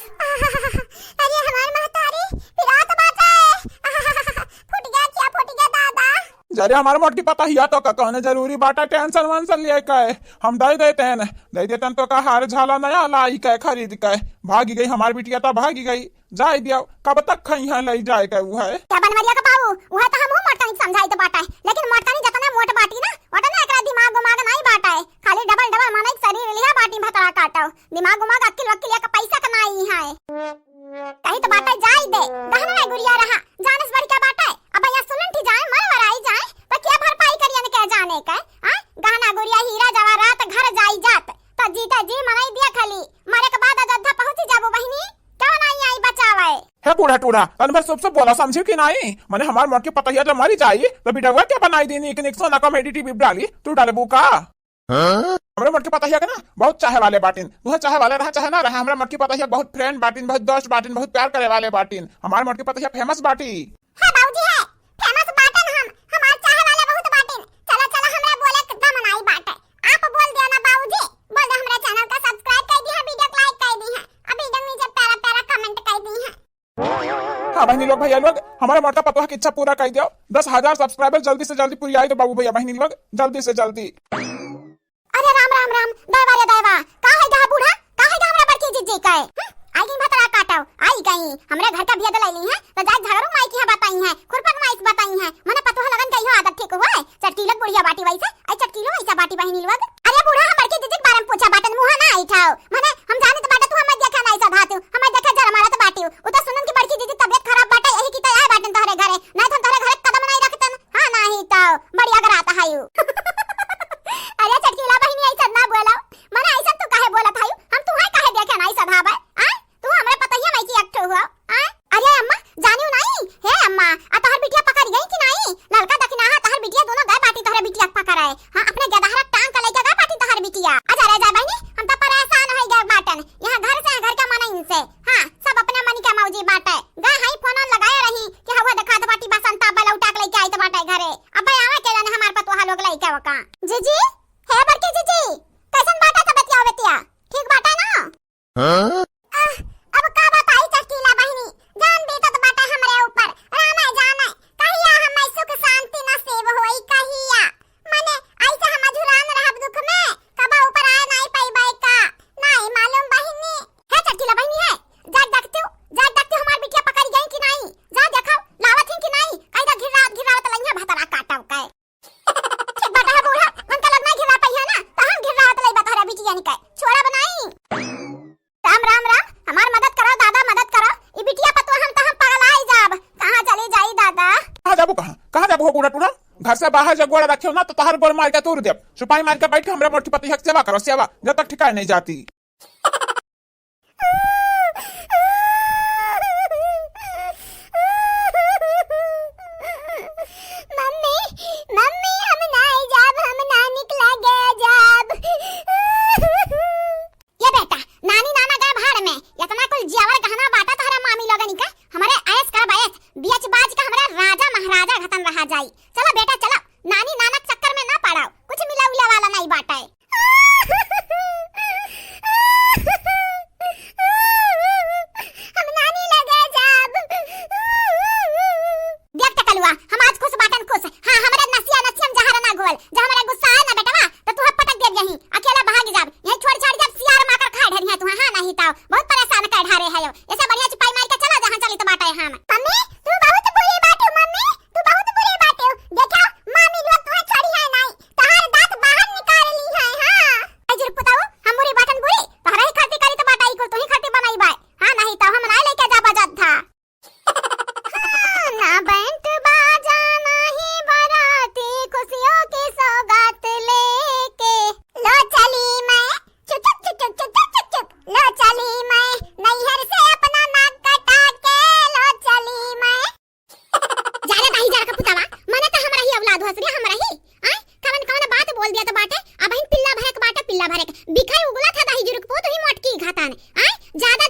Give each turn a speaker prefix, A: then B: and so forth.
A: अरे हमार महतारी पिरात बाटा है। फुट गया क्या, फुट गया दादा।
B: जरे हमारे मोट की पता ही तो का कहने जरूरी बाटा टेंशन वंशन लिए का है हम दे देते हैं तो का हार झाला नया लाई का खरीद का भागी गई हमारी बिटिया तो भागी गई जाए दिया कब तक खई है ले जाए का वो है
A: क्या बनवरिया का पाऊ वह तो हम मोटा नहीं समझाई तो बाटा है, लेकिन मोटा नहीं जतना मोट बाटी ना ओटा एकरा दिमाग गुमाग नहीं बाटा है, खाली डबल डबल माने शरीर लिया बाटी भतरा काटो दिमाग गुमाग अक्ल वक्ल का पैसा कमाई है कहीं तो बाटा जाई दे गहना है गुड़िया रहा जानस बड़ी क्या बाटा है। अब यहाँ सुनन थी जाए मर वराई जाए पर क्या भरपाई करिए ने क्या जाने का हां गहना गुड़िया हीरा जवाहरात घर जाई जात तो जीता जी मनाई दिया खाली मारे के बाद अयोध्या पहुंची जाबो बहिनी क्यों नहीं आई बचावे
B: है बूढ़ा टूढ़ा अनभर सब बोला समझे कि नहीं मैंने हमारे मोट की पता ही मरी चाहिए तो बेटा हुआ क्या बनाई देनी एक सोना का मेडिटी भी डाली तू डाले बुका हमारे मोट की पता है ना बहुत चाहे वाले बाटिन तुहे चाहे वाले रहा चाहे ना रहा हमारे मोट की पता है बहुत फ्रेंड बाटिन बहुत दोस्त बाटिन बहुत प्यार करे वाले बाटिन हमारे मोट की पता है फेमस बाटी
A: हां बाबूजी है फेमस बाटन हम हमार चाहे वाला बहुत बाटिन चला चला हमरा बोले कितना मनाई बाटे आप बोल दिया ना बाबूजी बोल दे हमरा चैनल का सब्सक्राइब कर दी है वीडियो को लाइक कर दी है अभी वीडियो नीचे प्यारा प्यारा कमेंट कर दी है।
B: हाँ बहनी लोग भैया लोग हमारे मोटा पतोहा की इच्छा पूरा कर दियो 10,000 सब्सक्राइबर जल्दी से जल्दी पूरी आई तो बाबू भैया बहनी लोग जल्दी से जल्दी।
A: अरे राम राम राम दैवा रे दैवा का है गा बूढ़ा का है गा हमरा बड़की जीजी का आई गई भतरा काटाओ आई गई हमरे घर का बिया दलाई है तो जाय झगड़ो माई की है बताई है खुरपक माई से बताई है मने पतोहा लगन गई हो आदत ठीक हुआ है चटकीलक बुढ़िया बाटी वैसे आई चटकीलो वैसा बाटी बहनी लोग। अरे बूढ़ा हम बड़की जीजी के बारे में पूछा बाटन मुंह ना आई ठाओ मने हम जाने तो बाटा तू हमें देखा नहीं सधातू हमें देखा जरा मारा तो बाटी उ तो सुनन की बड़की जीजी तबियत खराब बाटा यही की तो आए बाटन तोहरे घरे नहीं तो तोहरे घरे कदम नहीं रखतन हां नहीं तो बढ़िया कराता हायू। अरे चटकीला बहनी ऐसा ना बोला मने ऐसा तू काहे बोलत हायू हम तुहे काहे देखे नहीं सधाबे आ तू हमरे पता ही नहीं कि एकठो हुआ आ अरे अम्मा जानियो नहीं हे अम्मा आ तोहर बिटिया पकड़ गई कि नहीं लड़का दखना हा तोहर बिटिया दोनों गए बाटी तोहरे बिटिया पकड़ आए हां अपने गदहरा टांग का लेके गए बाटी तोहर बिटिया आजा रे जा बहनी हम तो परेशान हो गए बाटन यहां घर से घर का मना इनसे हां सब अपने मन के मौजी बाटे गए हाई फोन लगाए रही कि हवा देखा तो बाटी बसंता बलौटा के लेके आई तो बाटे घरे अब आवे के जाने हमार पतोहा लोग लेके वका जीजी है बड़की जीजी कैसन बाटा का बतिया बतिया ठीक बाटा ना हां अब का बताई चटकीला बहनी जान भी तो बाटा हमरे ऊपर रामा जाने कहिया हम सुख शांति नसीब होई कहिया मने ऐसे हम झुरान रहब दुख में कबा ऊपर आए नहीं पैबै का नहीं मालूम बहनी है चटकीला बहनी है जा देखते हमार बिटिया पकड़ गई कि नहीं जा देखो लावत है कि नहीं कैदा घिरा तो लइया भतरा काटाव काय ठीक बाटा है बूढ़ा उनका लग नहीं घिरा पहिया ना तो हम घिरा तो लई बतरा बिटिया निकाय छोड़ा बनाई राम राम राम हमार मदद करो दादा मदद करो ई बिटिया पतवा हम त हम पगलाई जाब कहां चली जाई दादा
B: कहां जाबो बूढ़ा टूढ़ा घर से बाहर जब गोड़ा रखियो ना तो तहर गोड़ मार के तोड़ देब सुपाई मार के बैठ के हमरे मोटी पति हक सेवा करो सेवा जब तक ठिकाने नहीं जाती।
A: मम्मी मम्मी हम नहीं जाब हम ना निकला गया जाब ये बेटा नानी नाना गए भाड़ में इतना कुल जेवर गहना बाटा तोहरा मामी लोगन का हमारे आयस कर बायस बीच बाज का हमारा राजा महाराजा घतन रहा जाई चलो बेटा चलो नानी नाना चक्कर में ना पड़ाओ कुछ मिला उला वाला नहीं बाटा है। हम नानी लगे जाब देख टकलुआ हम आज खुश बाटन खुश हां हमरा नसिया नसियम जहरा ना घोल जे हमरा गुस्सा है ना बेटवा तो तू पटक दे यहीं अकेला भाग जाब यहीं छोड़ जब सियार माकर खा ढरी है तू हां नहीं ताओ बहुत परेशान कर ढारे है ऐसे बढ़िया चिपाई मार के चला जहां चली तो बाटा है हम मम्मी तू बहुत बुरी बात है मम्मी तू बहुत बुरी बात है देखो मामी लोग तुम्हें छोड़ी है नहीं तोहर दांत बाहर निकाल ली है हां अजर बताओ हम बुरी बाटन बुरी तोहरा ही खाती करी तो बाटा ही को तू ही खाती बनाई बाय हां नहीं तो हम ना लेके जा बजत था ना बैंड बाजा नहीं बराती खुशियों की सौगात लेके लो चली मैं चुप चुप चुप चुप चुप चुप लो चली मैं नैहर से अपना नाक कटा के लो चली मैं जाने दाही जरा का पुतावा मने तो हमरा ही औलाद हसरी हमरा ही आ कवन बात बोल दिया तो बाटे अब इन पिल्ला भरक बाटे पिल्ला भरक बिखाई उगला था दाही जुरुक पोत ही मोटकी घातान आ ज्यादा